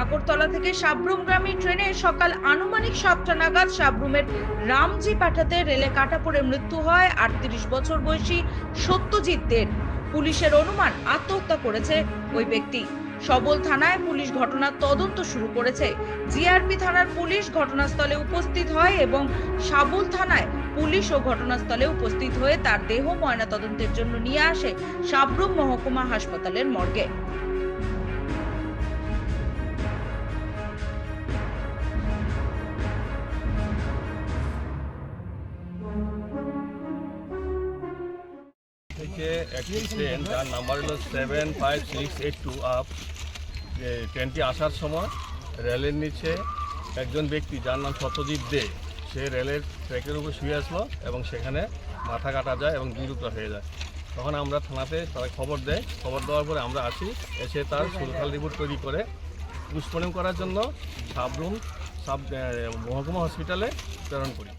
আগরতলা থেকে সাব্রুমগামী ট্রেনে সকাল আনুমানিক 7টা নাগাদ সাব্রুমের রামজি পাঠাতে রেলে কাটা পড়ে মৃত্যু হয় 38 বছর বয়সী সত্যজিৎ দের। পুলিশের অনুমান আত্মহত্যা করেছে ওই ব্যক্তি। সবল থানায় পুলিশ ঘটনার তদন্ত শুরু করেছে। জিআরপি থানার পুলিশ ঘটনাস্থলে উপস্থিত হয় এবং সাবল থানায় পুলিশ ও ঘটনাস্থলে উপস্থিত হয়ে তার দেহ ময়নাতদন্তের জন্য নিয়ে আসে সাব্রুম মহকুমা হাসপাতালের মর্গে। থেকে একটি ট্রেন যার নাম্বার হলো 75682 আপ, যে ট্রেনটি আসার সময় রেলের নিচে একজন ব্যক্তি যার নাম সত্যজিৎ দে, সে রেলের ট্র্যাকের উপর শুয়ে আসলো এবং সেখানে মাথা কাটা যায় এবং 2 টুকরা হয়ে যায়। তখন আমরা থানাতে তারা খবর দেয়। খবর দেওয়ার পরে আমরা আসি, এসে তার সুরখাল রিপোর্ট তৈরি করে পোস্টমর্টম করার জন্য সাব্রুম মহকুমা হসপিটালে প্রেরণ করি।